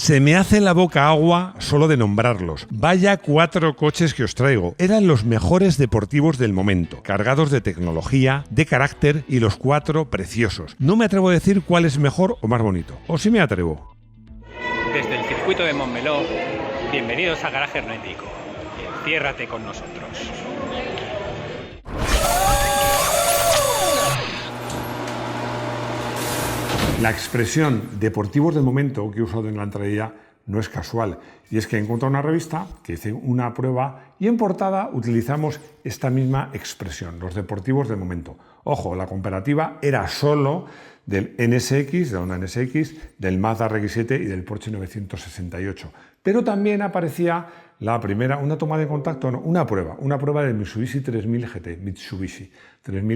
Se me hace la boca agua solo de nombrarlos. Vaya 4 coches que os traigo. Eran los mejores deportivos del momento, cargados de tecnología, de carácter y los 4 preciosos. No me atrevo a decir cuál es mejor o más bonito. O sí me atrevo. Desde el circuito de Montmeló, bienvenidos a Garaje Hermético. Enciérrate con nosotros. La expresión deportivos del momento que he usado en la entradilla no es casual, y es que he encontrado una revista que hice una prueba y en portada utilizamos esta misma expresión, los deportivos del momento. Ojo, la comparativa era solo del NSX, de Honda NSX, del Mazda RX-7 y del Porsche 968, pero también aparecía la primera, una toma de contacto, no, una prueba del Mitsubishi 3000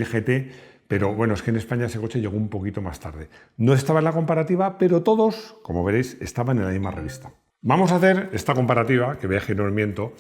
GT, pero bueno, es que en España ese coche llegó un poquito más tarde. No estaba en la comparativa, pero todos, como veréis, estaban en la misma revista. Vamos a hacer esta comparativa, que veáis que no os miento.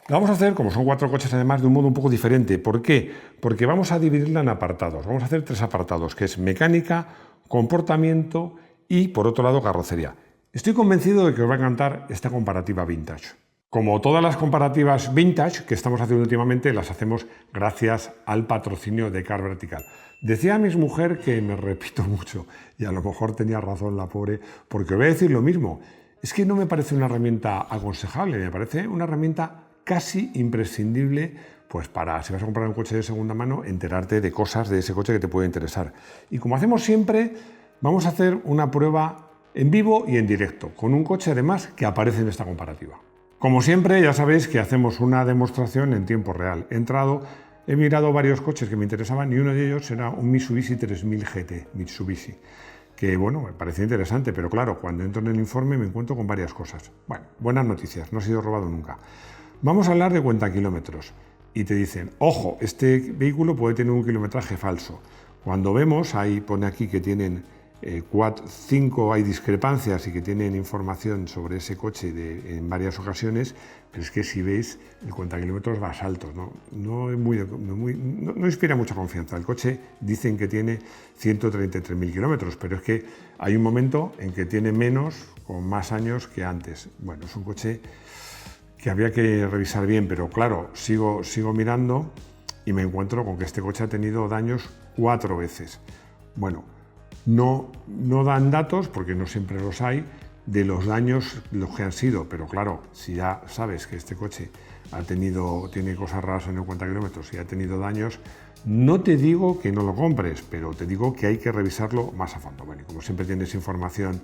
La vamos a hacer, como son 4 coches además, de un modo un poco diferente. ¿Por qué? Porque vamos a dividirla en apartados. Vamos a hacer 3 apartados, que es mecánica, comportamiento y, por otro lado, carrocería. Estoy convencido de que os va a encantar esta comparativa vintage. Como todas las comparativas vintage que estamos haciendo últimamente, las hacemos gracias al patrocinio de Car Vertical. Decía a mi mujer que me repito mucho, y a lo mejor tenía razón la pobre, porque os voy a decir lo mismo. Es que no me parece una herramienta aconsejable, me parece una herramienta casi imprescindible, pues para, si vas a comprar un coche de segunda mano, enterarte de cosas de ese coche que te puede interesar. Y como hacemos siempre, vamos a hacer una prueba en vivo y en directo, con un coche además que aparece en esta comparativa. Como siempre, ya sabéis que hacemos una demostración en tiempo real. He mirado varios coches que me interesaban y uno de ellos era un Mitsubishi 3000 GT, que bueno, me parecía interesante, pero claro, cuando entro en el informe me encuentro con varias cosas. Bueno, buenas noticias, no ha sido robado nunca. Vamos a hablar de cuentakilómetros y te dicen, ojo, este vehículo puede tener un kilometraje falso. Cuando vemos, ahí pone aquí que tienen 5 hay discrepancias y que tienen información sobre ese coche en varias ocasiones, pero es que si veis el cuentakilómetros va a saltos, no inspira mucha confianza. El coche dicen que tiene 133.000 kilómetros, pero es que hay un momento en que tiene menos, con más años que antes. Bueno, es un coche que había que revisar bien, pero claro, sigo mirando y me encuentro con que este coche ha tenido daños 4 veces. Bueno, no dan datos, porque no siempre los hay, de los daños los que han sido, pero claro, si ya sabes que este coche tiene cosas raras en el cuentakilómetros y ha tenido daños, no te digo que no lo compres, pero te digo que hay que revisarlo más a fondo. Bueno, y como siempre tienes información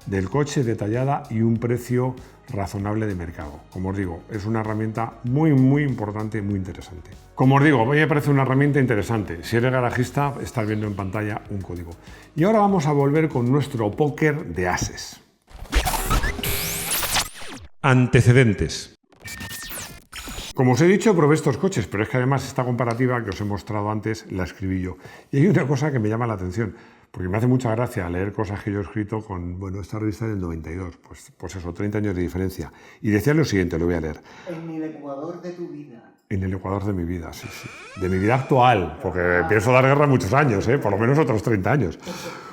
del coche detallada y un precio razonable de mercado. Como os digo, es una herramienta muy importante, muy interesante. Como os digo, me parece una herramienta interesante. Si eres garajista, estás viendo en pantalla un código. Y ahora vamos a volver con nuestro póker de ases. Antecedentes. Como os he dicho, probé estos coches, pero es que además esta comparativa que os he mostrado antes la escribí yo. Y hay una cosa que me llama la atención, porque me hace mucha gracia leer cosas que yo he escrito con, esta revista del 92, pues eso, 30 años de diferencia. Y decía lo siguiente, lo voy a leer. En el Ecuador de tu vida. En el Ecuador de mi vida, sí. De mi vida actual, porque pienso dar guerra muchos años, por lo menos otros 30 años.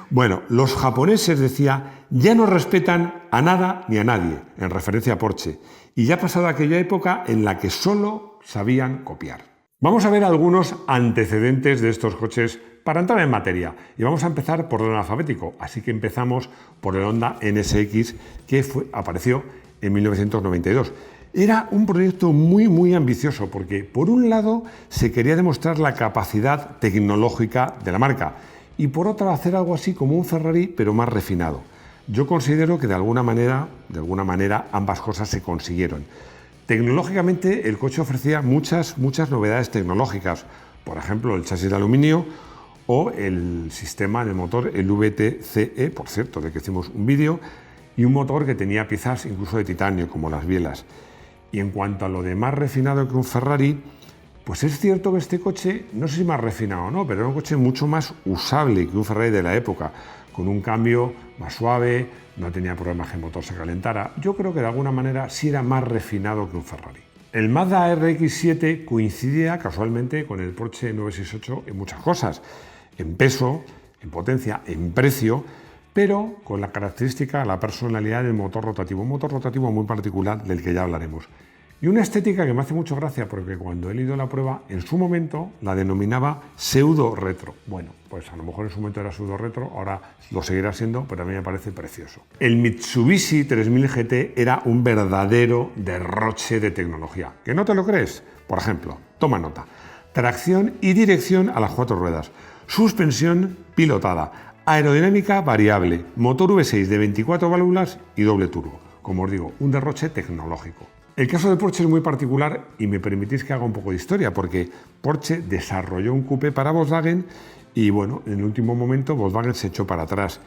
Bueno, los japoneses, decía, ya no respetan a nada ni a nadie, en referencia a Porsche. Y ya ha pasado aquella época en la que solo sabían copiar. Vamos a ver algunos antecedentes de estos coches para entrar en materia. Y vamos a empezar por orden alfabético. Así que empezamos por el Honda NSX, que apareció en 1992. Era un proyecto muy ambicioso, porque por un lado se quería demostrar la capacidad tecnológica de la marca y por otra hacer algo así como un Ferrari, pero más refinado. Yo considero que de alguna manera ambas cosas se consiguieron. Tecnológicamente el coche ofrecía muchas novedades tecnológicas, por ejemplo el chasis de aluminio o el sistema del motor, el VTCE, por cierto, de que hicimos un vídeo, y un motor que tenía piezas incluso de titanio, como las bielas. Y en cuanto a lo de más refinado que un Ferrari, pues es cierto que este coche, no sé si más refinado o no, pero era un coche mucho más usable que un Ferrari de la época, con un cambio más suave, no tenía problemas que el motor se calentara. Yo creo que de alguna manera sí era más refinado que un Ferrari. El Mazda RX-7 coincidía casualmente con el Porsche 968 en muchas cosas, en peso, en potencia, en precio, pero con la característica, la personalidad del motor rotativo, un motor rotativo muy particular del que ya hablaremos. Y una estética que me hace mucho gracia porque cuando he leído la prueba, en su momento la denominaba pseudo retro. Bueno, pues a lo mejor en su momento era pseudo retro, ahora lo seguirá siendo, pero a mí me parece precioso. El Mitsubishi 3000 GT era un verdadero derroche de tecnología. ¿Que no te lo crees? Por ejemplo, toma nota. Tracción y dirección a las 4 ruedas, suspensión pilotada, aerodinámica variable, motor V6 de 24 válvulas y doble turbo. Como os digo, un derroche tecnológico. El caso de Porsche es muy particular y me permitís que haga un poco de historia porque Porsche desarrolló un coupé para Volkswagen y bueno, en el último momento Volkswagen se echó para atrás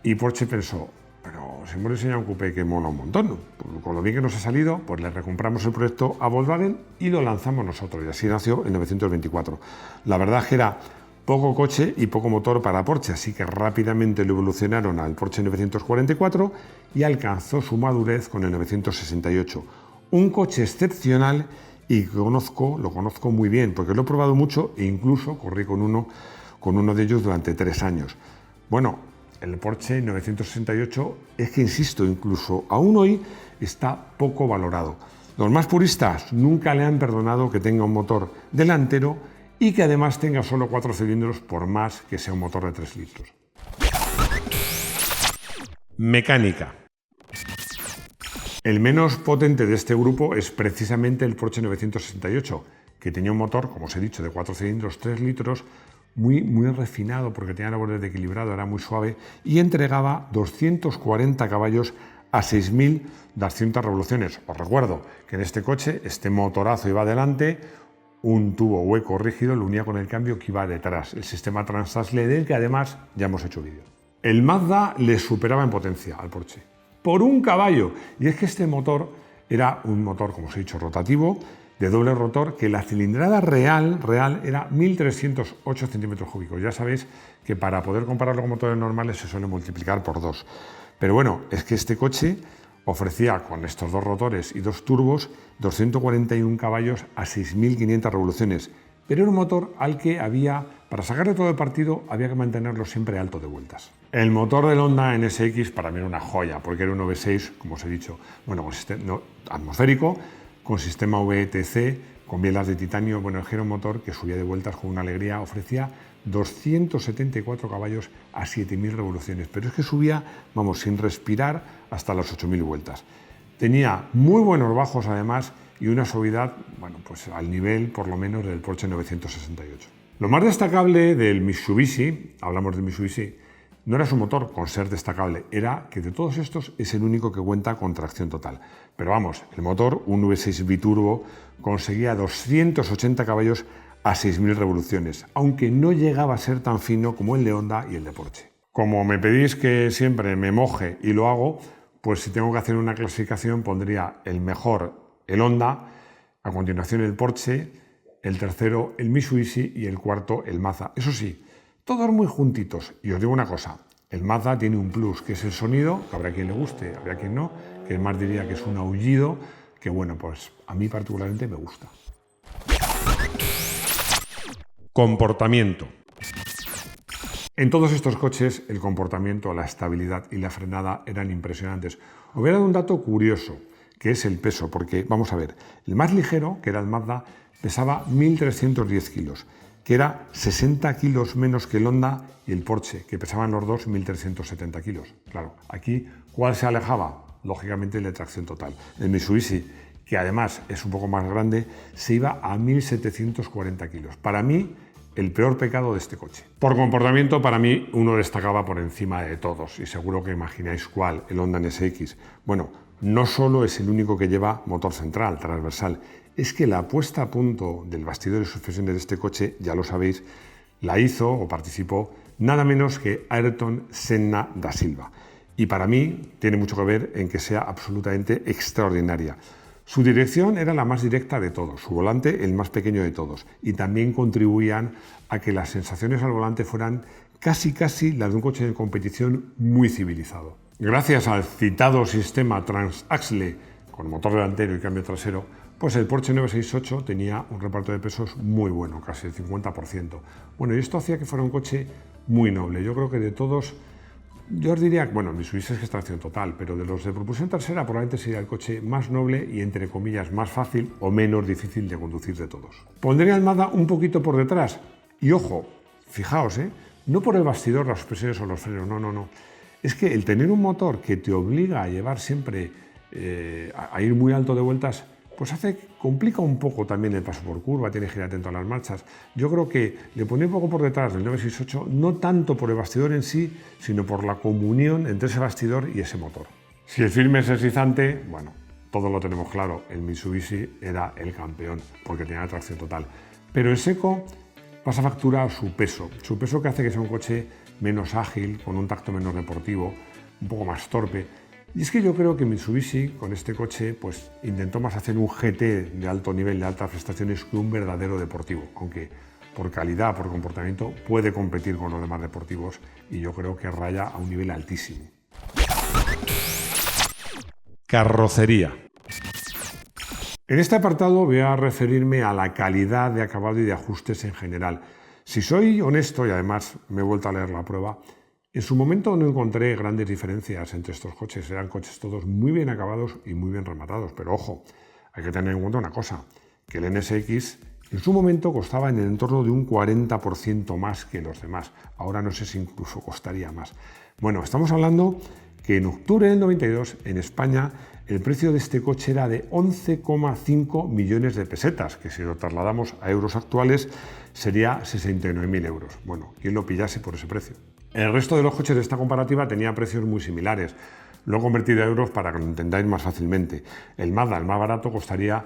y Porsche pensó, pero si hemos diseñado un coupé que mola un montón, ¿no? Pues con lo bien que nos ha salido, pues le recompramos el proyecto a Volkswagen y lo lanzamos nosotros y así nació en 1924. La verdad es que era poco coche y poco motor para Porsche, así que rápidamente lo evolucionaron al Porsche 944 y alcanzó su madurez con el 968. Un coche excepcional y que lo conozco muy bien, porque lo he probado mucho e incluso corrí con uno de ellos durante 3 años. Bueno, el Porsche 968 es que, insisto, incluso aún hoy está poco valorado. Los más puristas nunca le han perdonado que tenga un motor delantero y que además tenga solo 4 cilindros por más que sea un motor de 3 litros. Mecánica. El menos potente de este grupo es precisamente el Porsche 968, que tenía un motor, como os he dicho, de 4 cilindros, 3 litros, muy refinado porque tenía el borde equilibrado, era muy suave y entregaba 240 caballos a 6.200 revoluciones. Os recuerdo que en este coche, este motorazo iba adelante, un tubo hueco rígido lo unía con el cambio que iba detrás, el sistema Transaxle del que además ya hemos hecho vídeo. El Mazda le superaba en potencia al Porsche, por 1 caballo, y es que este motor era un motor, como os he dicho, rotativo, de doble rotor, que la cilindrada real era 1.308 centímetros cúbicos. Ya sabéis que para poder compararlo con motores normales se suele multiplicar por 2. Pero bueno, es que este coche ofrecía con estos 2 rotores y 2 turbos 241 caballos a 6.500 revoluciones, pero era un motor al que para sacarle todo el partido, había que mantenerlo siempre alto de vueltas. El motor del Honda NSX para mí era una joya, porque era un V6, como os he dicho, bueno, atmosférico, con sistema VTC, con bielas de titanio. Bueno, era un motor que subía de vueltas con una alegría, ofrecía 274 caballos a 7.000 revoluciones, pero es que subía, sin respirar, hasta las 8.000 vueltas. Tenía muy buenos bajos además y una suavidad, pues al nivel por lo menos del Porsche 968. Lo más destacable del Mitsubishi, hablamos de Mitsubishi, no era su motor con ser destacable, era que de todos estos es el único que cuenta con tracción total. Pero el motor, un V6 biturbo, conseguía 280 caballos a 6.000 revoluciones, aunque no llegaba a ser tan fino como el de Honda y el de Porsche. Como me pedís que siempre me moje y lo hago, pues si tengo que hacer una clasificación pondría el mejor el Honda, a continuación el Porsche, el tercero el Mitsubishi y el cuarto el Mazda. Eso sí, todos muy juntitos. Y os digo una cosa, el Mazda tiene un plus, que es el sonido, que habrá quien le guste, habrá quien no, que más diría que es un aullido, que pues a mí particularmente me gusta. Comportamiento. En todos estos coches el comportamiento, la estabilidad y la frenada eran impresionantes. Os voy a dar un dato curioso, que es el peso, porque vamos a ver, el más ligero, que era el Mazda, pesaba 1.310 kilos, que era 60 kilos menos que el Honda y el Porsche, que pesaban los dos 1.370 kilos. Claro, aquí, ¿cuál se alejaba? Lógicamente el de tracción total. El Mitsubishi, que además es un poco más grande, se iba a 1.740 kilos. Para mí, el peor pecado de este coche. Por comportamiento, para mí, uno destacaba por encima de todos, y seguro que imagináis cuál, el Honda NSX. No solo es el único que lleva motor central, transversal, es que la puesta a punto del bastidor y suspensiones de este coche, ya lo sabéis, la hizo o participó nada menos que Ayrton Senna da Silva. Y para mí tiene mucho que ver en que sea absolutamente extraordinaria. Su dirección era la más directa de todos, su volante el más pequeño de todos, y también contribuían a que las sensaciones al volante fueran casi las de un coche de competición muy civilizado. Gracias al citado sistema Transaxle con motor delantero y cambio trasero, pues el Porsche 968 tenía un reparto de pesos muy bueno, casi el 50%. Y esto hacía que fuera un coche muy noble. Yo creo que de todos, Yo os diría, bueno, Mitsubishi es tracción total, pero de los de propulsión trasera probablemente sería el coche más noble y, entre comillas, más fácil o menos difícil de conducir de todos. Pondría el Mazda un poquito por detrás. Y ojo, fijaos, no por el bastidor, las suspensiones o los frenos, no. Es que el tener un motor que te obliga a llevar siempre, a ir muy alto de vueltas, pues complica un poco también el paso por curva, tiene que ir atento a las marchas. Yo creo que le pone un poco por detrás del 968, no tanto por el bastidor en sí, sino por la comunión entre ese bastidor y ese motor. Si el firme es deslizante, bueno, todo lo tenemos claro, el Mitsubishi era el campeón, porque tenía tracción total. Pero en seco pasa factura a su peso que hace que sea un coche menos ágil, con un tacto menos deportivo, un poco más torpe. Y es que yo creo que Mitsubishi con este coche pues intentó más hacer un GT de alto nivel, de altas prestaciones, que un verdadero deportivo, aunque por calidad, por comportamiento, puede competir con los demás deportivos y yo creo que raya a un nivel altísimo. Carrocería. En este apartado voy a referirme a la calidad de acabado y de ajustes en general. Si soy honesto, y además me he vuelto a leer la prueba, en su momento no encontré grandes diferencias entre estos coches. Eran coches todos muy bien acabados y muy bien rematados. Pero ojo, hay que tener en cuenta una cosa, que el NSX en su momento costaba en el entorno de un 40% más que los demás. Ahora no sé si incluso costaría más. Bueno, estamos hablando que en octubre del 92 en España el precio de este coche era de 11,5 millones de pesetas, que si lo trasladamos a euros actuales sería 69.000 euros. Bueno, ¿quién lo pillase por ese precio? El resto de los coches de esta comparativa tenía precios muy similares. Lo he convertido a euros para que lo entendáis más fácilmente. El Mazda, el más barato, costaría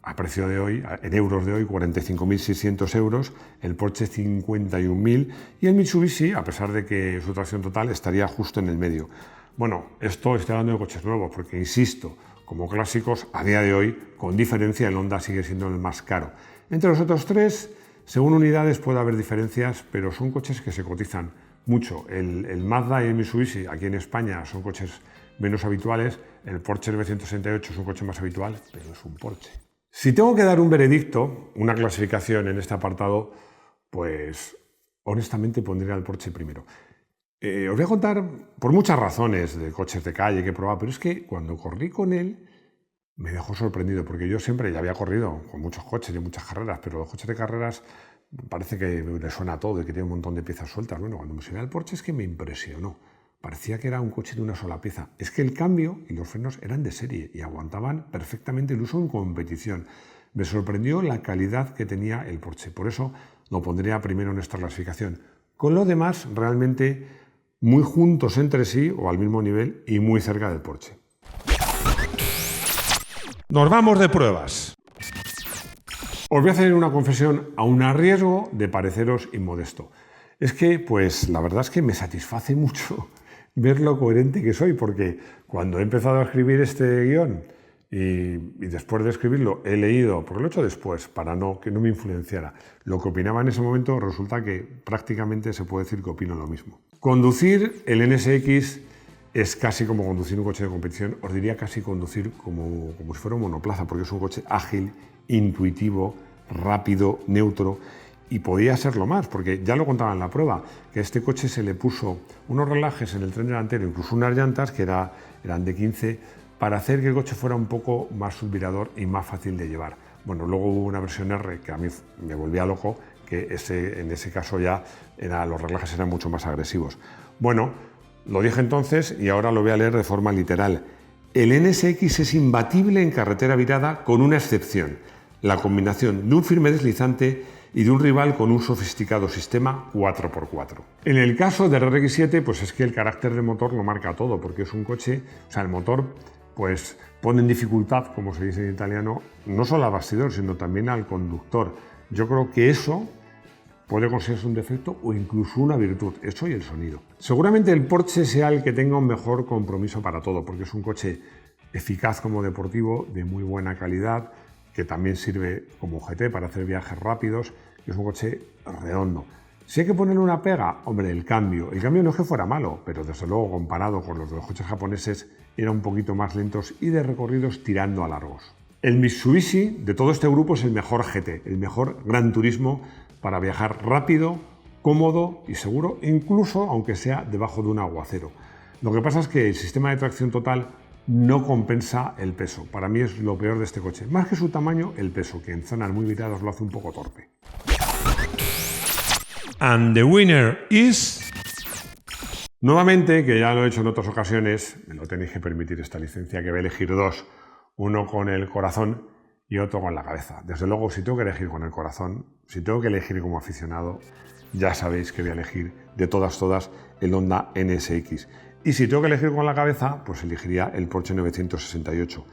a precio de hoy, en euros de hoy, 45.600 euros, el Porsche 51.000 y el Mitsubishi, a pesar de que su tracción total estaría justo en el medio. Bueno, esto estoy hablando de coches nuevos, porque insisto, como clásicos, a día de hoy, con diferencia, el Honda sigue siendo el más caro. Entre los otros tres, según unidades puede haber diferencias, pero son coches que se cotizan mucho. El Mazda y el Mitsubishi aquí en España son coches menos habituales, el Porsche 968 es un coche más habitual, pero es un Porsche. Si tengo que dar un veredicto, una clasificación en este apartado, pues honestamente pondría al Porsche primero. Os voy a contar por muchas razones de coches de calle que he probado, pero es que cuando corrí con él me dejó sorprendido, porque yo siempre ya había corrido con muchos coches y muchas carreras, pero los coches de carreras parece que le suena a todo y que tiene un montón de piezas sueltas. Bueno, cuando me subí al Porsche es que me impresionó. Parecía que era un coche de una sola pieza. Es que el cambio y los frenos eran de serie y aguantaban perfectamente el uso en competición. Me sorprendió la calidad que tenía el Porsche. Por eso lo pondría primero en esta clasificación. Con lo demás, realmente muy juntos entre sí o al mismo nivel y muy cerca del Porsche. Nos vamos de pruebas. Os voy a hacer una confesión, aun a riesgo de pareceros inmodesto. Es que, pues, la verdad es que me satisface mucho ver lo coherente que soy, porque cuando he empezado a escribir este guión y después de escribirlo he leído, porque lo he hecho después, para que no me influenciara, lo que opinaba en ese momento, resulta que prácticamente se puede decir que opino lo mismo. Conducir el NSX es casi como conducir un coche de competición, os diría casi conducir como si fuera un monoplaza, porque es un coche ágil, intuitivo, rápido, neutro, y podía serlo más, porque ya lo contaba en la prueba, que a este coche se le puso unos relajes en el tren delantero, incluso unas llantas que eran de 15, para hacer que el coche fuera un poco más subvirador y más fácil de llevar. Bueno, luego hubo una versión R que a mí me volvía loco, que en ese caso ya los relajes eran mucho más agresivos. Bueno, lo dije entonces y ahora lo voy a leer de forma literal. El NSX es imbatible en carretera virada con una excepción, la combinación de un firme deslizante y de un rival con un sofisticado sistema 4x4. En el caso del RX-7, pues es que el carácter del motor lo marca todo, porque es un coche, o sea, el motor pues pone en dificultad, como se dice en italiano, no solo al bastidor, sino también al conductor. Yo creo que eso puede considerarse un defecto o incluso una virtud, eso y el sonido. Seguramente el Porsche sea el que tenga un mejor compromiso para todo, porque es un coche eficaz como deportivo, de muy buena calidad, que también sirve como GT para hacer viajes rápidos, y es un coche redondo. Si hay que ponerle una pega, hombre, el cambio. El cambio no es que fuera malo, pero desde luego comparado con los de los coches japoneses era un poquito más lentos y de recorridos tirando a largos. El Mitsubishi de todo este grupo es el mejor GT, el mejor Gran Turismo para viajar rápido, cómodo y seguro, incluso aunque sea debajo de un aguacero. Lo que pasa es que el sistema de tracción total no compensa el peso. Para mí es lo peor de este coche. Más que su tamaño, el peso, que en zonas muy viradas lo hace un poco torpe. And the winner is... Nuevamente, que ya lo he hecho en otras ocasiones, me lo tenéis que permitir esta licencia, que voy a elegir dos. Uno con el corazón y otro con la cabeza. Desde luego, si tengo que elegir con el corazón, si tengo que elegir como aficionado, ya sabéis que voy a elegir de todas el Honda NSX. Y si tengo que elegir con la cabeza, pues elegiría el Porsche 968.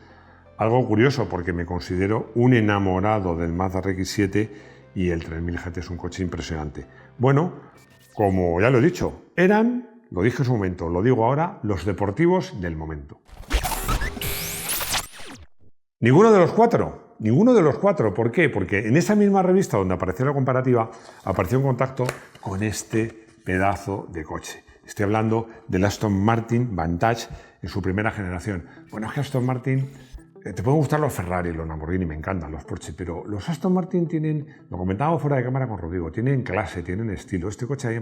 Algo curioso, porque me considero un enamorado del Mazda RX-7 y el 3000 GT es un coche impresionante. Bueno, como ya lo he dicho, lo dije en su momento, lo digo ahora, los deportivos del momento. Ninguno de los cuatro. ¿Por qué? Porque en esa misma revista donde apareció la comparativa, apareció en contacto con este pedazo de coche. Estoy hablando del Aston Martin Vantage en su primera generación. Bueno, es que Aston Martin, te pueden gustar los Ferrari, los Lamborghini, me encantan los Porsche, pero los Aston Martin tienen, lo comentábamos fuera de cámara con Rodrigo, tienen clase, tienen estilo. Este coche a mí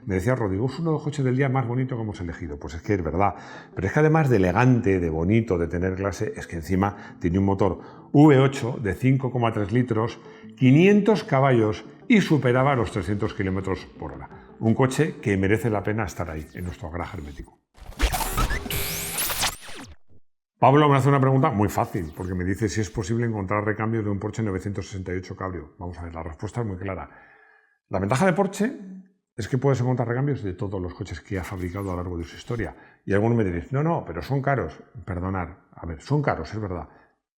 me decía Rodrigo, es uno de los coches del día más bonito que hemos elegido. Pues es que es verdad, pero es que además de elegante, de bonito, de tener clase, es que encima tiene un motor V8 de 5,3 litros, 500 caballos y superaba los 300 kilómetros por hora. Un coche que merece la pena estar ahí, en nuestro garaje hermético. Pablo me hace una pregunta muy fácil, porque me dice si es posible encontrar recambios de un Porsche 968 Cabrio. Vamos a ver, la respuesta es muy clara. La ventaja de Porsche es que puedes encontrar recambios de todos los coches que ha fabricado a lo largo de su historia. Y algunos me diréis, no, pero son caros. Perdonad, a ver, son caros, es verdad.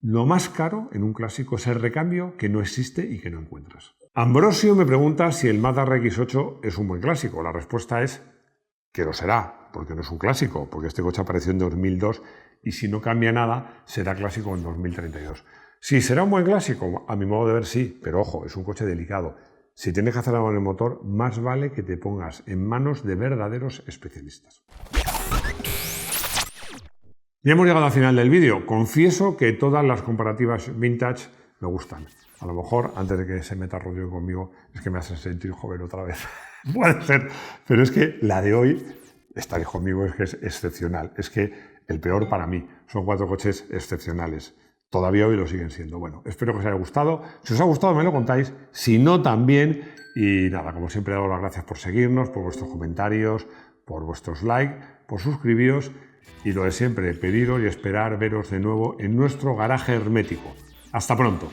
Lo más caro en un clásico es el recambio que no existe y que no encuentras. Ambrosio me pregunta si el Mazda RX-8 es un buen clásico. La respuesta es que lo será, porque no es un clásico, porque este coche apareció en 2002 y si no cambia nada, será clásico en 2032. Sí, será un buen clásico, a mi modo de ver sí, pero ojo, es un coche delicado. Si tienes que hacer algo en el motor, más vale que te pongas en manos de verdaderos especialistas. Ya hemos llegado al final del vídeo. Confieso que todas las comparativas vintage me gustan. A lo mejor, antes de que se meta Rodrigo conmigo, es que me hace sentir joven otra vez. Puede ser, pero es que la de hoy, estaréis conmigo, es que es excepcional. Es que el peor para mí. Son 4 coches excepcionales. Todavía hoy lo siguen siendo. Bueno, espero que os haya gustado. Si os ha gustado, me lo contáis. Si no, también. Y nada, como siempre, doy las gracias por seguirnos, por vuestros comentarios, por vuestros likes, por suscribiros. Y lo de siempre, pediros y esperar veros de nuevo en nuestro garaje hermético. ¡Hasta pronto!